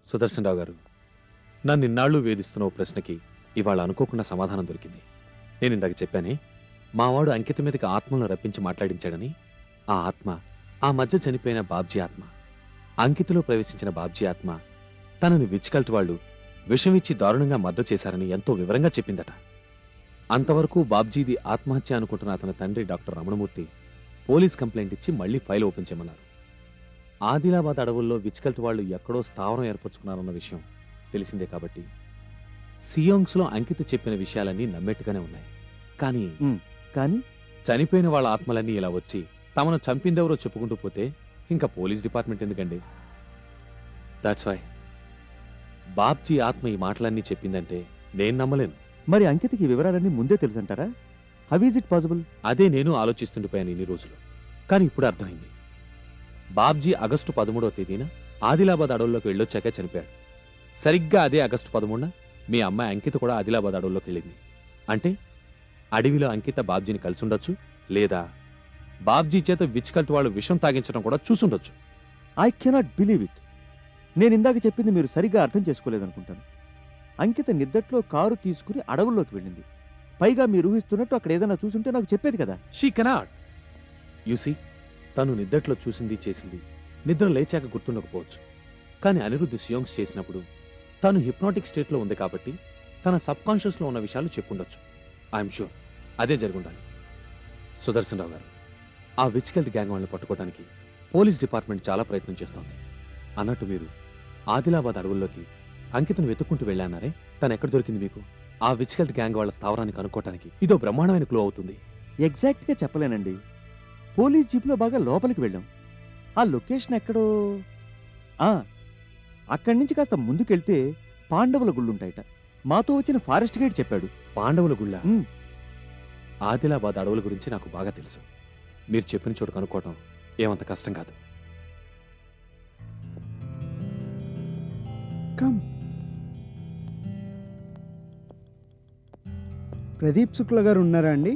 సుదర్శన్ రావు గారు, నన్నిన్నాళ్ళు వేధిస్తున్న ఓ ప్రశ్నకి ఇవాళ అనుకోకుండా సమాధానం దొరికింది. నేను ఇందాక చెప్పానే, మావాడు అంకిత మీదకి ఆత్మలను రప్పించి మాట్లాడించాడని. ఆ ఆత్మ ఆ మధ్య చనిపోయిన బాబ్జీ ఆత్మ. అంకితలో ప్రవేశించిన బాబ్జీ ఆత్మ తనని విచ్కల్ట్ వాళ్ళు విషమిచ్చి దారుణంగా మర్డర్ చేశారని ఎంతో వివరంగా చెప్పిందట. అంతవరకు బాబ్జీది ఆత్మహత్య అనుకుంటున్న అతని తండ్రి డాక్టర్ రమణమూర్తి పోలీస్ కంప్లైంట్ ఇచ్చి మళ్లీ ఫైల్ ఓపెన్ చేయమన్నారు. ఆదిలాబాద్ అడవుల్లో విచ్కల్ట్ వాళ్ళు ఎక్కడో స్థావరం ఏర్పరచుకున్నారన్న విషయం తెలిసిందే కాబట్టి సియోంగ్స్లో అంకిత చెప్పిన విషయాలన్నీ నమ్మేట్టుగానే ఉన్నాయి. కానీ చనిపోయిన వాళ్ళ ఆత్మలన్నీ ఇలా వచ్చి తమను చంపిందెవరో చెప్పుకుంటూ పోతే ఇంకా పోలీస్ డిపార్ట్మెంట్ ఎందుకండి? దాట్స్ వై బాబ్జీ ఆత్మ ఈ మాటలన్నీ చెప్పిందంటే నేను నమ్మలేను. మరి అంకితకి వివరాలన్నీ ముందే తెలుసంటారా? How is it possible? అదే నేను ఆలోచిస్తుండిపోయాను ఇన్ని రోజులు. కానీ ఇప్పుడు అర్థమైంది. బాబ్జీ ఆగస్టు 13వ తేదీన ఆదిలాబాద్ అడవుల్లోకి వెళ్ళొచ్చాకే చనిపోయాడు. సరిగ్గా అదే ఆగస్టు 13న మీ అమ్మాయి అంకిత కూడా ఆదిలాబాద్ అడవుల్లోకి వెళ్ళింది. అంటే అడవిలో అంకిత బాబ్జీని కలిసుండొచ్చు, లేదా బాబ్జీ చేత విచ్కల్ట్ వాళ్ళు విషం తాగించడం కూడా చూసుండొచ్చు. I cannot believe it. నేను ఇందాక చెప్పింది మీరు సరిగ్గా అర్థం చేసుకోలేదనుకుంటాను. అంకిత నిద్దట్లో కారు తీసుకుని అడవుల్లోకి వెళ్ళింది. పైగా మీరు ఊహిస్తున్నట్టు అక్కడ ఏదైనా చూసుంటే నాకు చెప్పేది కదా. She cannot. యూసీ, తను నిద్దట్లో చూసింది చేసింది నిద్ర లేచాక గుర్తుండకపోవచ్చు. కానీ అనిరుద్ధ్ సియోంగ్స్ చేసినప్పుడు తను హిప్నాటిక్ స్టేట్లో ఉంది కాబట్టి తన సబ్కాన్షియస్లో ఉన్న విషయాలు చెప్పుండొచ్చు. ఐఎమ్ షూర్ అదే జరుగుండాలి. సుదర్శన్ రావు గారు, ఆ విచ్కల్ట్ గ్యాంగ్ వాళ్ళని పట్టుకోవడానికి పోలీస్ డిపార్ట్మెంట్ చాలా ప్రయత్నం చేస్తోంది. అన్నట్టు మీరు ఆదిలాబాద్ అడవుల్లోకి అంకితను వెతుక్కుంటూ వెళ్ళానారే, తను ఎక్కడ దొరికింది మీకు? ఆ విచ్కల్ట్ గ్యాంగ్ వాళ్ళ స్థావరాన్ని కనుక్కోవటానికి ఇదో బ్రహ్మాండమైన క్లూ అవుతుంది. ఎగ్జాక్ట్గా చెప్పలేనండి. పోలీస్ జీప్లో బాగా లోపలికి వెళ్ళాం. ఆ లొకేషన్ ఎక్కడో అక్కడి నుంచి కాస్త ముందుకెళ్తే పాండవుల గుళ్ళుంటాయట. మాతో వచ్చిన ఫారెస్ట్ గైడ్ చెప్పాడు. పాండవుల గుళ్ళ? ఆదిలాబాద్ అడవుల గురించి నాకు బాగా తెలుసు. మీరు చెప్పిన చోటు కనుక్కోవటం ఏమంత కష్టం కాదు. ప్రదీప్ శుక్ల గారు ఉన్నారా అండి?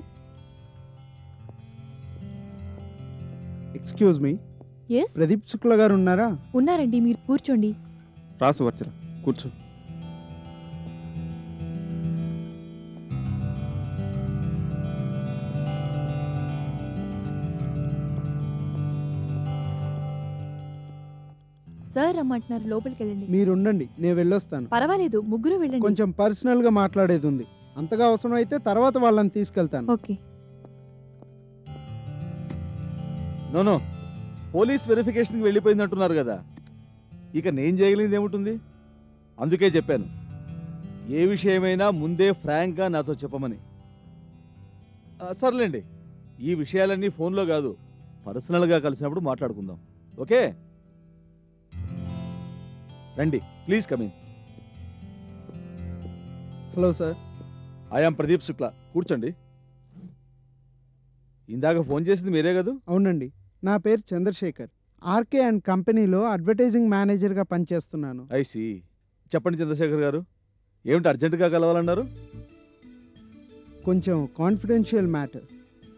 ఎక్స్క్యూజ్ మీ, ప్రదీప్ శుక్ల గారు ఉన్నారా? ఉన్నారండి, మీరు కూర్చోండి. రాసు వచ్చరా, కూర్చో. సార్ రమ్మంటున్నారు, లోపలికి వెళ్ళండి. మీరు ఉండండి, నేను వెళ్ళొస్తాను. పర్వాలేదు, ముగ్గురు వెళ్ళండి. కొంచెం పర్సనల్ గా మాట్లాడేది ఉంది. అంతగా అవసరం అయితే తర్వాత వాళ్ళని తీసుకెళ్తాను. ఓకే. నో, పోలీస్ వెరిఫికేషన్కి వెళ్ళిపోయిందంటున్నారు కదా, ఇక నేను చేయగలిగింది ఏముంటుంది? అందుకే చెప్పాను, ఏ విషయమైనా ముందే ఫ్రాంక్గా నాతో చెప్పమని. సర్లేండి, ఈ విషయాలన్నీ ఫోన్లో కాదు, పర్సనల్గా కలిసినప్పుడు మాట్లాడుకుందాం. ఓకే, రండి, please come in. Hello sir, I'm Pradeep Shukla, కూర్చోండి. ఇందాక ఫోన్ చేసింది మీరే కదా? అవునండి, నా పేరు చంద్రశేఖర్. ఆర్కే అండ్ కంపెనీలో అడ్వర్టైజింగ్ మేనేజర్గా పనిచేస్తున్నాను. ఐసి. చెప్పండి చంద్రశేఖర్ గారు, ఏమిటి అర్జెంటుగా కలవాలన్నారు? కొంచెం కాన్ఫిడెన్షియల్ మ్యాటర్.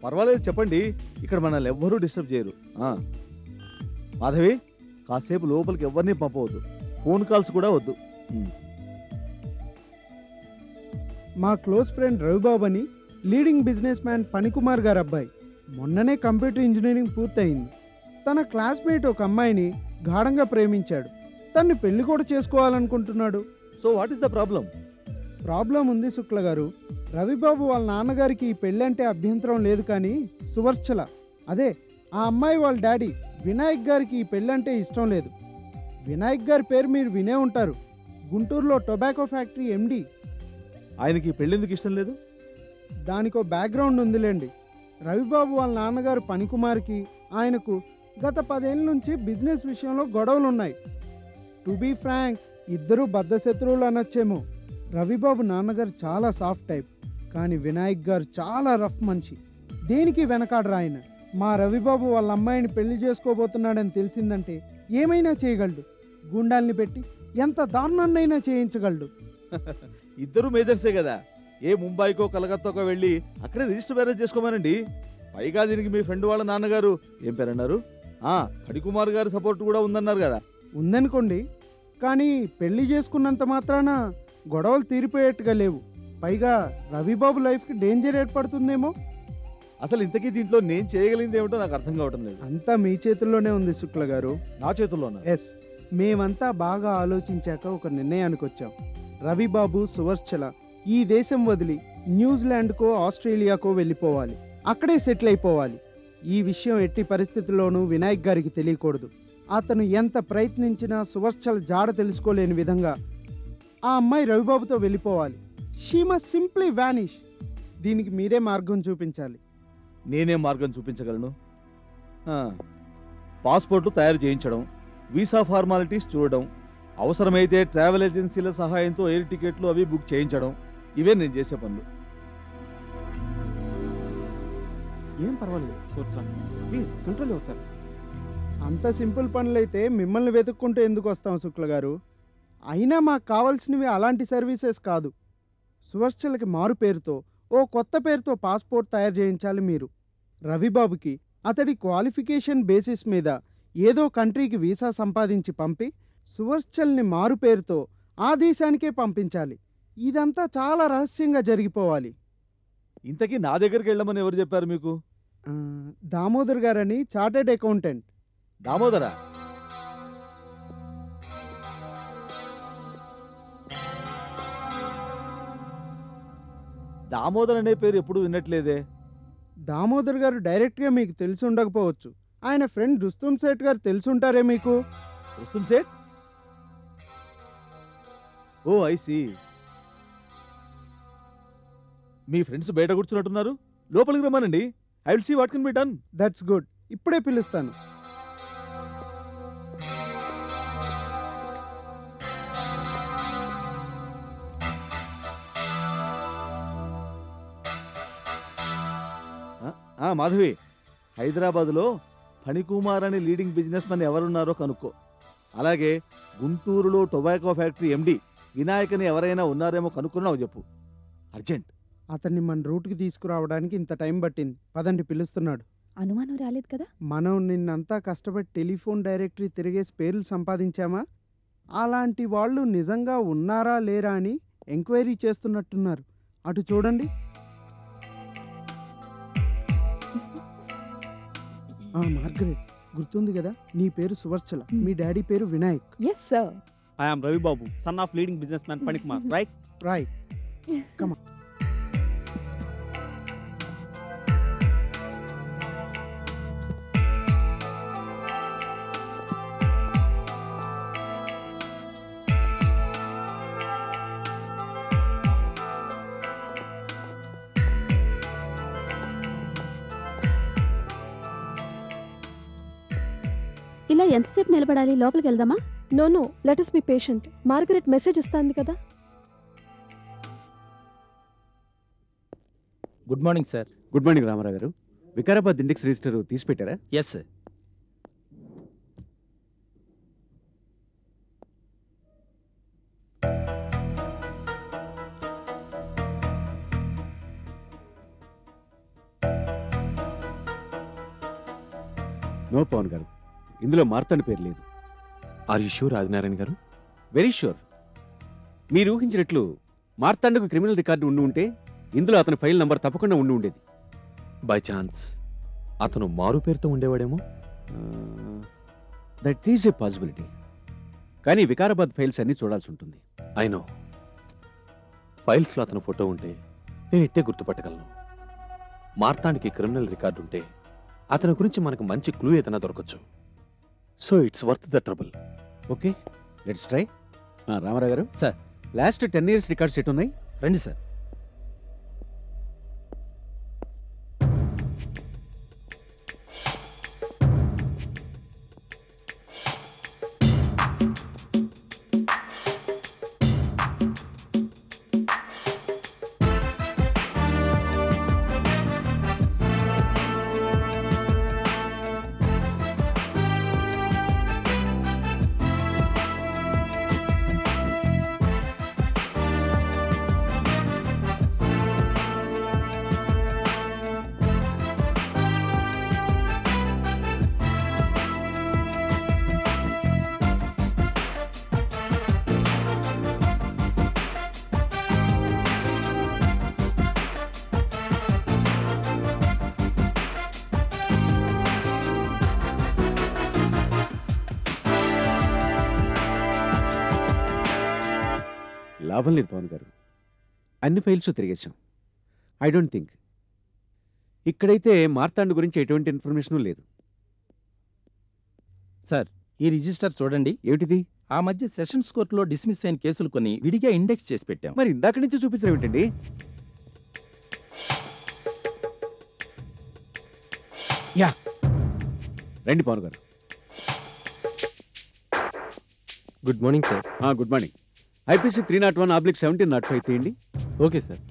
పర్వాలేదు, చెప్పండి, ఇక్కడ మనల్ని ఎవ్వరూ డిస్టర్బ్ చేయరు. మాధవి, కాసేపు లోపలికి ఎవరిని పంపవద్దు, ఫోన్ కాల్స్ కూడా వద్దు. మా క్లోజ్ ఫ్రెండ్ రవిబాబు అని లీడింగ్ బిజినెస్ మ్యాన్ పనికుమార్ గారు అబ్బాయి. మొన్ననే కంప్యూటర్ ఇంజనీరింగ్ పూర్తయింది. తన క్లాస్మేట్ ఒక అమ్మాయిని గాఢంగా ప్రేమించాడు. తన్ని పెళ్లి కూడా చేసుకోవాలనుకుంటున్నాడు. So what is the problem? Problem ఉంది శుక్ల గారు. రవిబాబు వాళ్ళ నాన్నగారికి ఈ పెళ్ళి అంటే అభ్యంతరం లేదు, కానీ సువర్చల, అదే ఆ అమ్మాయి వాళ్ళ డాడీ వినాయక్ గారికి ఈ పెళ్ళి అంటే ఇష్టం లేదు. వినాయక్ గారి పేరు మీరు వినే ఉంటారు, గుంటూరులో టొబాకో ఫ్యాక్టరీ ఎండి. ఆయనకి ఈ పెళ్ళెందుకు ఇష్టం లేదు? దానికో బ్యాక్గ్రౌండ్ ఉందిలేండి. రవిబాబు వాళ్ళ నాన్నగారు పనికుమార్కి ఆయనకు గత 10 ఏళ్ళ నుంచి బిజినెస్ విషయంలో గొడవలున్నాయి. టు బీ ఫ్రాంక్, ఇద్దరూ బద్ధశత్రువులు అనొచ్చేమో. రవిబాబు నాన్నగారు చాలా సాఫ్ట్ టైప్, కానీ వినాయక్ గారు చాలా రఫ్ మనిషి. దేనికి వెనకాడరా ఆయన. మా రవిబాబు వాళ్ళ అమ్మాయిని పెళ్లి చేసుకోబోతున్నాడని తెలిసిందంటే ఏమైనా చేయగలడు. గుండాల్ని పెట్టి ఎంత దారుణాన్నైనా చేయించగలడు. ఇద్దరు మేజర్సే కదా, ఏ ముంబైకో కలకత్తాకో వెళ్ళి అక్కడే రిజిస్టర్ మ్యారేజ్ చేసుకోమనండి. పైగా దీనికి మీ ఫ్రెండ్ వాళ్ళ నాన్నగారు ఏం పేరన్నారు? పడికుమార్ గారి సపోర్ట్ కూడా ఉందన్నారు కదా. ఉందనుకోండి, కానీ పెళ్లి చేసుకున్నంత మాత్రాన గొడవలు తీరిపోయేట్టుగా లేవు. పైగా రవిబాబు లైఫ్కి డేంజర్ ఏర్పడుతుందేమో. అసలు ఇంతకీ దీంట్లో నేను చేయగలిగింది ఏమిటో నాకు అర్థం కావటం లేదు. అంతా మీ చేతుల్లోనే ఉంది శుక్ల గారు. నా చేతుల్లోనా? ఎస్, మేమంతా బాగా ఆలోచించాక ఒక నిర్ణయానికి వచ్చాం. రవిబాబు, సువర్చల ఈ దేశం వదిలి న్యూజిలాండ్కో ఆస్ట్రేలియాకో వెళ్ళిపోవాలి, అక్కడే సెటిల్ అయిపోవాలి. ఈ విషయం ఎట్టి పరిస్థితుల్లోనూ వినాయక్ గారికి తెలియకూడదు. అతను ఎంత ప్రయత్నించినా సువర్చల జాడ తెలుసుకోలేని విధంగా ఆ అమ్మాయి రవిబాబుతో వెళ్ళిపోవాలి. She must simply vanish. దీనికి మీరే మార్గం చూపించాలి. నేనే మార్గం చూపించగలను. పాస్పోర్ట్లు తయారు చేయించడం, వీసా ఫార్మాలిటీస్ చూడడం, అవసరమైతే ట్రావెల్ ఏజెన్సీల సహాయంతో ఎయిర్ టికెట్లు అవి బుక్ చేయించడం, ఇవే నేను చేసే పనులు. ఏం పర్వాలేదు సోర్చా, ప్లీజ్ కంట్రోల్ అవ్వ సార్. అంత సింపుల్ పనులైతే మిమ్మల్ని వెతుక్కుంటూ ఎందుకు వస్తాం శుక్ల గారు? అయినా మాకు కావాల్సినవి అలాంటి సర్వీసెస్ కాదు. సువర్చలకి మారు పేరుతో, ఓ కొత్త పేరుతో పాస్పోర్ట్ తయారు చేయించాలి మీరు. రవిబాబుకి అతడి క్వాలిఫికేషన్ బేసిస్ మీద ఏదో కంట్రీకి వీసా సంపాదించి పంపి సువర్చల్ని మారు పేరుతో ఆ దేశానికే పంపించాలి. ఇదంతా చాలా రహస్యంగా జరిగిపోవాలి. ఇంతకీ నా దగ్గరికి వెళ్ళమని ఎవరు చెప్పారు మీకు? దామోదర్ గారని చార్టెడ్ అకౌంటెంట్. దామోదరా? దామోదర్ అనే పేరు ఎప్పుడు విన్నట్లేదే. దామోదర్ గారు డైరెక్ట్గా మీకు తెలిసి ఉండకపోవచ్చు. ఆయన ఫ్రెండ్ రుస్తుం సేట్ గారు తెలుసుంటారే మీకు. Rustum Seth? Oh I see. మీ ఫ్రెండ్స్ బయట కూర్చున్నట్టున్నారు, లోపలికి రమ్మనండి. I will see what can be done. That's good, ఇప్పుడే పిలుస్తాను. మాధవి, హైదరాబాదులో ఫణికుమార్ అని లీడింగ్ బిజినెస్ మెన్ ఎవరున్నారో కనుక్కో. అలాగే గుంటూరులో టొబాకో ఫ్యాక్టరీ ఎండి వినాయక్ అని ఎవరైనా ఉన్నారేమో కనుక్కున్నావు చెప్పు. అర్జెంట్. అతన్ని మన రూట్కి తీసుకురావడానికి ఇంత టైం పట్టింది. పదండి, పిలుస్తున్నాడు. అనుమానం రాలేదు కదా? మనం నిన్నంతా కష్టపడి టెలిఫోన్ డైరెక్టరీ తిరిగేసి పేర్లు సంపాదించామా? అలాంటి వాళ్ళు నిజంగా ఉన్నారా లేరా అని ఎంక్వైరీ చేస్తున్నట్టున్నారు. అటు చూడండి. మార్గరెట్, గుర్తుంది కదా? నీ పేరు సువర్చల, మీ డాడీ పేరు Vinayak. Yes sir. I am Ravibabu, son of leading business man Phanikumar, right? Right. Come on. ఇలా ఎంతసేపు నిలబడాలి? లోపలికి వెళ్దామా? No no, let us be patient. Margaret message ఇస్తాంది కదా. Good morning sir. Good morning Ramarao గారు. వికారాబాద్ ఇండెక్స్ రిజిస్టర్ తీసి పెట్టారా? Yes sir. నో పవన్ గారు, ఇందులో మార్తాండ్ పేరు లేదు. ఆర్ యు షూర్ ఆదినారాయణ గారు? Very sure. మీరు ఊహించినట్లు మార్తాండకు క్రిమినల్ రికార్డు ఉండి ఉంటే ఇందులో అతని ఫైల్ నంబర్ తప్పకుండా ఉండి ఉండేది. బై ఛాన్స్ అతను మారు పేరుతో ఉండేవాడేమో. That is a possibility. కానీ వికారాబాద్ ఫైల్స్ అన్నీ చూడాల్సి ఉంటుంది. అయినో ఫైల్స్లో అతను ఫోటో ఉంటే నేను ఇట్టే గుర్తుపట్టగలను. మార్తాండ్కి క్రిమినల్ రికార్డు ఉంటే అతని గురించి మనకు మంచి క్లూ ఏదైనా దొరకచ్చు. So it's worth the trouble. Okay, let's try. Ramarao garu sir, last 10 years records ఎటు ఉన్నాయి? రండి సార్. లాభం లేదు పవన్ గారు. అన్ని ఫైల్స్ తిరిగేశాం. ఐ డోంట్ థింక్ ఇక్కడైతే మార్తాండ్ గురించి ఎటువంటి ఇన్ఫర్మేషన్ లేదు. సార్, ఈ రిజిస్టర్ చూడండి. ఏమిటిది? ఆ మధ్య సెషన్స్ కోర్టులో డిస్మిస్ అయిన కేసులు కొన్ని విడిగా ఇండెక్స్ చేసి పెట్టాం. మరి ఇందాక నుంచి చూపించడం ఏమిటండి? యా, రండి పవన్ గారు. Good morning sir. Good morning. IPC 301/1705 తీయండి. Okay sir.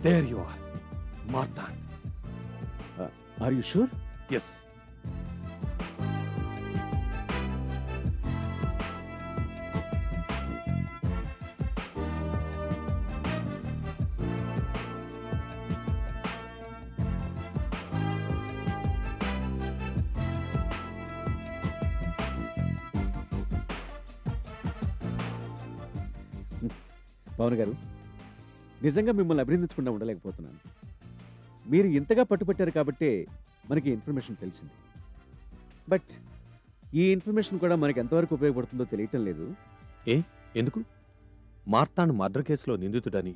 There you are, Martand. Are you sure? Yes. Pavan గారు, నిజంగా మిమ్మల్ని అభినందించకుండా ఉండలేకపోతున్నాను. మీరు ఇంతగా పట్టుపట్టారు కాబట్టే మనకి ఇన్ఫర్మేషన్ తెలిసింది. బట్ ఈ ఇన్ఫర్మేషన్ కూడా మనకి ఎంతవరకు ఉపయోగపడుతుందో తెలియటం లేదు. ఎందుకు? మార్తాండ్ మర్డర్ కేసులో నిందితుడని,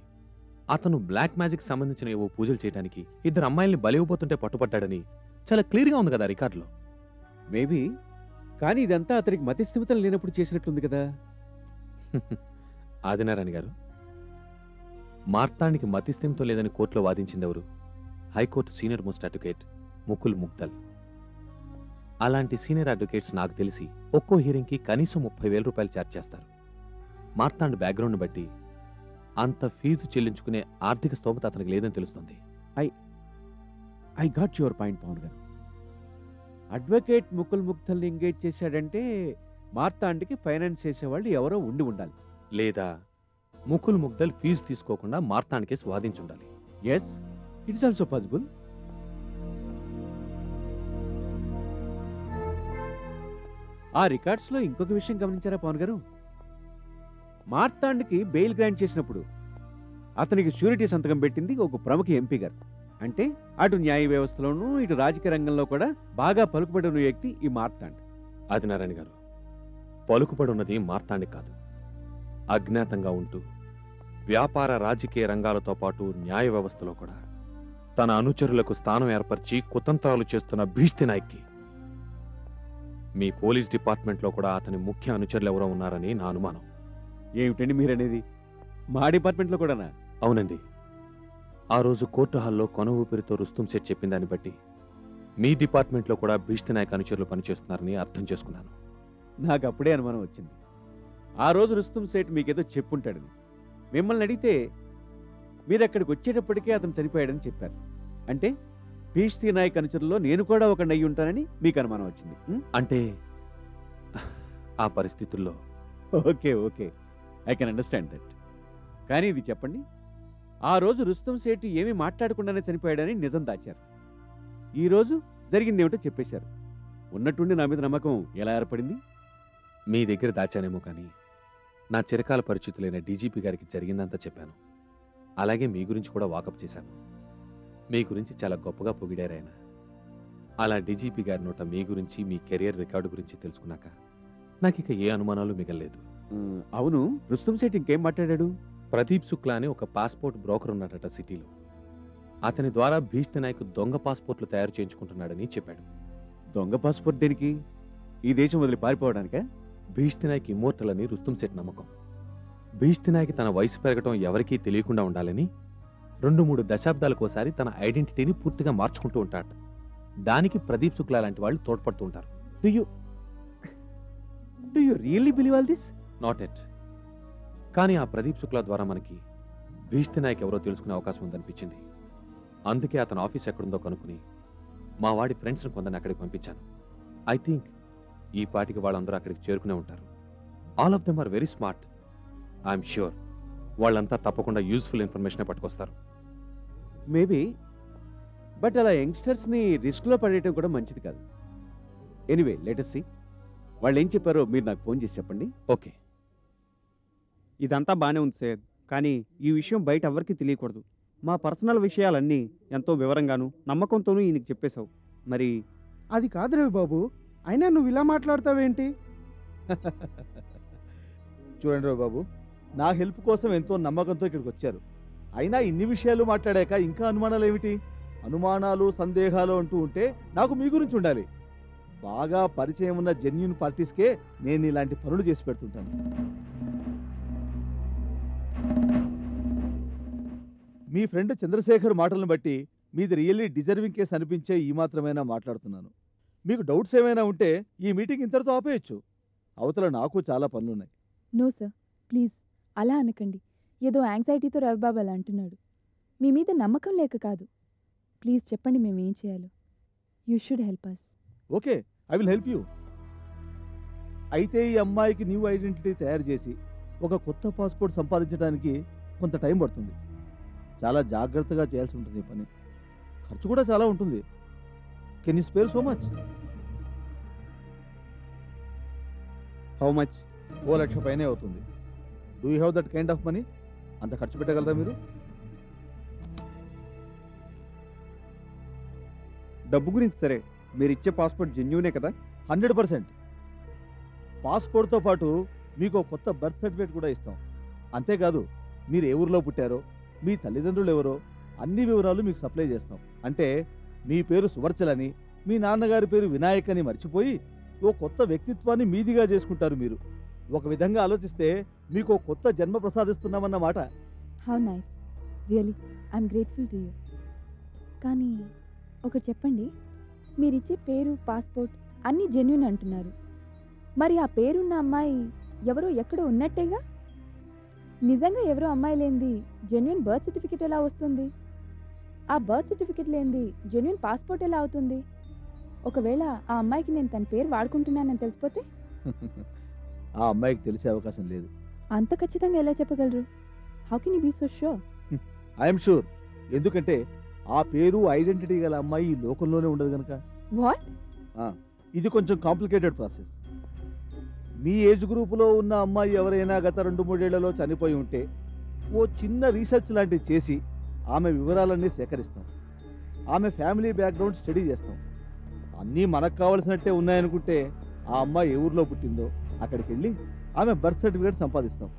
అతను బ్లాక్ మ్యాజిక్ సంబంధించిన ఏవో పూజలు చేయడానికి ఇద్దరు అమ్మాయిల్ని బలివ్వబోతుంటే పట్టుపట్టాడని చాలా క్లియర్గా ఉంది కదా రికార్డులో. మేబీ, కానీ ఇదంతా అతనికి మతి స్థిమితం లేనప్పుడు చేసినట్లుంది కదా. ఆదినారాయణ గారు, మార్తాండ్కి మతిస్థిమితం లేదని కోర్టులో వాదించిందెవరు? High court senior most advocate Mukul Mugdal. అలాంటి సీనియర్ అడ్వకేట్స్ నాకు తెలిసి ఒక్కో హీరింగ్కి కనీసం 30,000 రూపాయలు ఛార్జ్ చేస్తారు. మార్తాండ్ బ్యాక్గ్రౌండ్ని బట్టి అంత ఫీజు చెల్లించుకునే ఆర్థిక స్తోమత అతనికి లేదని తెలుస్తుంది. I got your point Pavan గారు. అడ్వకేట్ ముకుల్ ముగ్దల్ని ఎంగేజ్ చేశాడంటే మార్తాండ్కి ఫైనాన్స్ చేసేవాళ్ళు ఎవరో ఉండి ఉండాలి. లేదా ముకుల్ ముగ్దల్ ఫీజు తీసుకోకుండా మార్తాండ్ కేసు వాదించుండాలి. Yes, it's also possible. ఆ రికార్డ్స్లో ఇంకొక విషయం గమనించారా పవన్ గారు? మార్తాండ్కి బెయిల్ గ్రాంట్ చేసినప్పుడు అతనికి ష్యూరిటీ సంతకం పెట్టింది ఒక ప్రముఖ ఎంపీ గారు. అంటే అటు న్యాయ వ్యవస్థలోనూ ఇటు రాజకీయ రంగంలో కూడా బాగా పలుకుబడి ఉన్న వ్యక్తి ఈ మార్తాండ్. ఆదినారాయణ గారు, పలుకుబడి ఉన్నది మార్తాండ్ కాదు. అజ్ఞాతంగా ఉంటూ వ్యాపార రాజకీయ రంగాలతో పాటు న్యాయ వ్యవస్థలో కూడా తన అనుచరులకు స్థానం ఏర్పరిచి కుతంత్రాలు చేస్తున్న భీష్తి నాయక్కి. మీ పోలీస్ డిపార్ట్మెంట్లో కూడా అతని ముఖ్య అనుచరులు ఎవరో ఉన్నారని నా అనుమానం. ఏమిటండి మీరనేది? మా డిపార్ట్మెంట్లో కూడానా? అవునండి. ఆ రోజు కోర్టు హాల్లో కొన ఊపిరితో రుస్తుం సెట్ చెప్పిన దాన్ని బట్టి మీ డిపార్ట్మెంట్లో కూడా భీష్తి నాయక్ అనుచరులు పనిచేస్తున్నారని అర్థం చేసుకున్నాను. నాకు అప్పుడే అనుమానం వచ్చింది. ఆ రోజు రుస్తుం సేట్ మీకేదో చెప్పుంటాడని. మిమ్మల్ని అడిగితే మీరు అక్కడికి వచ్చేటప్పటికే అతను చనిపోయాడని చెప్పారు. అంటే భీష్తి నాయక్ అనుచరుల్లో నేను కూడా ఒక నయ్యి ఉంటానని మీకు అనుమానం వచ్చింది. అంటే ఆ పరిస్థితుల్లో okay, I can understand that. కానీ ఇది చెప్పండి, ఆ రోజు రుస్తుం సేట్ ఏమీ మాట్లాడకుండానే చనిపోయాడని నిజం దాచారు. ఈ రోజు జరిగింది ఏమిటో చెప్పేశారు. ఉన్నట్టుండి నా మీద నమ్మకం ఎలా ఏర్పడింది? మీ దగ్గర దాచానేమో కానీ నా చిరకాల పరిచితులైన డీజీపీ గారికి జరిగిందంతా చెప్పాను. అలాగే మీ గురించి కూడా వాకప్ చేశాను. మీ గురించి చాలా గొప్పగా పొగిడారాయన. అలా డీజీపీ గారి నోట మీ గురించి, మీ కెరియర్ రికార్డు గురించి తెలుసుకున్నాక నాకు ఇక ఏ అనుమానాలు మిగలలేదు. అవును, రుస్తుం సేట్ ఇంకేం మాట్లాడాడు? ప్రదీప్ శుక్లా అని ఒక పాస్పోర్ట్ బ్రోకర్ ఉన్నాడట సిటీలో. అతని ద్వారా భీష్టి నాయక్ దొంగ పాస్పోర్ట్లు తయారు చేయించుకుంటున్నాడని చెప్పాడు. దొంగ పాస్పోర్ట్ దేనికి? ఈ దేశం వదిలి పారిపోవడానికా? భీష్టి నాయక్ ఇమ్మోర్టల్ అని రుస్తుం సేట్ నమ్మకం. భీష్టి నాయక్ తన వయసు పెరగటం ఎవరికీ తెలియకుండా ఉండాలని 2-3 దశాబ్దాలకోసారి తన ఐడెంటిటీని పూర్తిగా మార్చుకుంటూ ఉంటాడు. దానికి ప్రదీప్ శుక్లా లాంటి వాళ్ళు తోడ్పడుతూ ఉంటారు. Do you really believe all this? Not at. కానీ ఆ ప్రదీప్ శుక్లా ద్వారా మనకి భీష్టి నాయక్ ఎవరో తెలుసుకునే అవకాశం ఉందనిపించింది. అందుకే అతని ఆఫీస్ ఎక్కడుందో కనుక్కుని మా వాడి ఫ్రెండ్స్ని కొందరిని అక్కడికి పంపించాను. ఐ థింక్ ఈ పాటికి వాళ్ళందరూ అక్కడికి చేరుకునే ఉంటారు. All of them are very smart. I'm sure వాళ్ళంతా తప్పకుండా యూస్ఫుల్ ఇన్ఫర్మేషన్ పట్టుకొస్తారు. మేబీ, బట్ అలా యంగ్స్టర్స్ని రిస్క్లో పడేయటం కూడా మంచిది కాదు. ఎనీవే లేటెస్ట్ వాళ్ళు ఏం చెప్పారో మీరు నాకు ఫోన్ చేసి చెప్పండి. ఓకే. ఇదంతా బానే ఉంది సార్, కానీ ఈ విషయం బయట ఎవరికీ తెలియకూడదు. మా పర్సనల్ విషయాలన్నీ ఎంతో వివరంగాను నమ్మకంతోనూ ఈయనకి చెప్పేశావు. మరి అది కాదు రవిబాబు, అయినా నువ్వు ఇలా మాట్లాడతావేంటి? చూడండి రావు బాబు, నా హెల్ప్ కోసం ఎంతో నమ్మకంతో ఇక్కడికి వచ్చారు. అయినా ఇన్ని విషయాలు మాట్లాడాక ఇంకా అనుమానాలు ఏమిటి? అనుమానాలు సందేహాలు అంటూ ఉంటే నాకు మీ గురించి ఉండాలి. బాగా పరిచయం ఉన్న జెన్యూన్ పార్టీస్కే నేను ఇలాంటి పనులు చేసి పెడుతుంటాను. మీ ఫ్రెండ్ చంద్రశేఖర్ మాటలను బట్టి మీది రియల్లీ డిజర్వింగ్ కేసు అనిపించే ఈ మాత్రమైనా మాట్లాడుతున్నాను. మీకు డౌట్స్ ఏమైనా ఉంటే ఈ మీటింగ్ ఇంతటితో ఆపేయచ్చు. అవతల నాకు చాలా పనులున్నాయి. నో సార్, ప్లీజ్ అలా అనకండి. ఏదో యాంగ్జైటీతో రవిబాబు అలా అంటున్నాడు. మీ మీద నమ్మకం లేక కాదు. ప్లీజ్ చెప్పండి మేము ఏం చేయాలో. You should help us. Okay, I will help you. అయితే ఈ అమ్మాయికి న్యూ ఐడెంటిటీ తయారు చేసి ఒక కొత్త పాస్పోర్ట్ సంపాదించడానికి కొంత టైం పడుతుంది. చాలా జాగ్రత్తగా చేయాల్సి ఉంటుంది ఈ పని. ఖర్చు కూడా చాలా ఉంటుంది. Can you spare so much? How much? 2 లక్షల పైనే అవుతుంది. Do you have that kind of money? అంత ఖర్చు పెట్టగలరా మీరు? డబ్బు గురించి సరే, మీరు ఇచ్చే పాస్పోర్ట్ జెన్యూనే కదా? 100%. పాస్పోర్ట్తో పాటు మీకు ఒక కొత్త బర్త్ సర్టిఫికేట్ కూడా ఇస్తాం. అంతేకాదు మీరు ఏ ఊరిలో పుట్టారో, మీ తల్లిదండ్రులు ఎవరో అన్ని వివరాలు మీకు సప్లై చేస్తాం. అంటే మీ పేరు సువర్చలని, మీ నాన్నగారి పేరు వినాయక్ అని మర్చిపోయి ఓ కొత్త వ్యక్తిత్వాన్ని మీదిగా చేసుకుంటారు మీరు. ఒక విధంగా ఆలోచిస్తే మీకు కొత్త జన్మ ప్రసాదిస్తున్నామన్నమాట. How nice, really I'm grateful to you. కానీ ఒకటి చెప్పండి, మీరిచ్చే పేరు పాస్పోర్ట్ అన్నీ జెన్యూన్ అంటున్నారు. మరి ఆ పేరున్న అమ్మాయి ఎవరో ఎక్కడో ఉన్నట్టేగా? నిజంగా ఎవరో అమ్మాయి లేనిది జెన్యూన్ బర్త్ సర్టిఫికేట్ ఎలా వస్తుంది? ఆ బర్త్ సర్టిఫికేట్ లేనిది జెన్యూన్ పాస్పోర్ట్ ఎలా అవుతుంది? ఒకవేళ ఆ అమ్మాయికి నేను తన పేరు వాడుకుంటున్నానని తెలిసిపోతే? ఆ అమ్మాయికి తెలిసే అవకాశం లేదు. అంత ఖచ్చితంగా ఎలా చెప్పగలరు? How can you be so sure? I'm sure. ఎందుకంటే ఆ పేరు ఐడెంటిటీ గల అమ్మాయి ఈ లోకంలోనే ఉండదు కనుక. వాట్? ఇది కొంచెం కాంప్లికేటెడ్ ప్రాసెస్. మీ ఏజ్ గ్రూపులో ఉన్న అమ్మాయి ఎవరైనా గత 2-3 ఏళ్లలో చనిపోయి ఉంటే ఓ చిన్న రీసెర్చ్ లాంటివి చేసి ఆమె వివరాలన్నీ సేకరిస్తాం. ఆమె ఫ్యామిలీ బ్యాక్గ్రౌండ్ స్టడీ చేస్తాం. అన్నీ మనకు కావలసినట్టే ఉన్నాయనుకుంటే ఆ అమ్మాయి ఏ ఊర్లో పుట్టిందో అక్కడికి వెళ్ళి ఆమె బర్త్ సర్టిఫికేట్ సంపాదిస్తాం.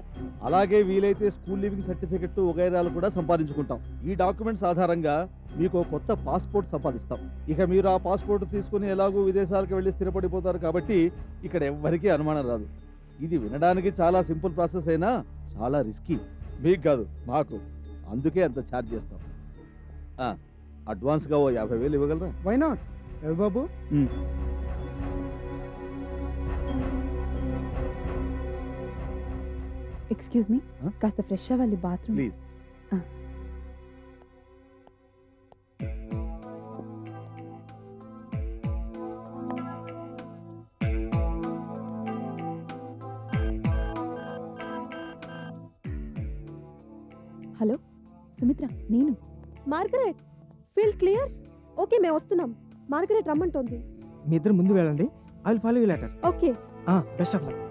అలాగే వీలైతే స్కూల్ లివింగ్ సర్టిఫికెట్ వగైరాలు కూడా సంపాదించుకుంటాం. ఈ డాక్యుమెంట్స్ ఆధారంగా మీకు కొత్త పాస్పోర్ట్ సంపాదిస్తాం. ఇక మీరు ఆ పాస్పోర్ట్ తీసుకుని ఎలాగూ విదేశాలకు వెళ్ళి స్థిరపడిపోతారు కాబట్టి ఇక్కడ ఎవ్వరికీ అనుమానం రాదు. ఇది వినడానికి చాలా సింపుల్ ప్రాసెస్ అయినా చాలా రిస్కీ. మీకు కాదు, మాకు. అందుకే అంత ఛార్జ్ చేస్తాం. అడ్వాన్స్గా ఓ 50,000 ఇవ్వగలరా? Why not Ravibabu? Excuse me, కాస్త ఫ్రెష్ అవ్వాలి బాత్రూమ్. ప్లీజ్. హలో సుమిత్ర, నేను. Margaret, feel clear? ఓకే, మేము వస్తున్నాం. మార్గరెట్ రమ్మంటోంది. మీ ఇద్దరు ముందు వెళ్ళండి. I will follow you later. Okay. Best of luck.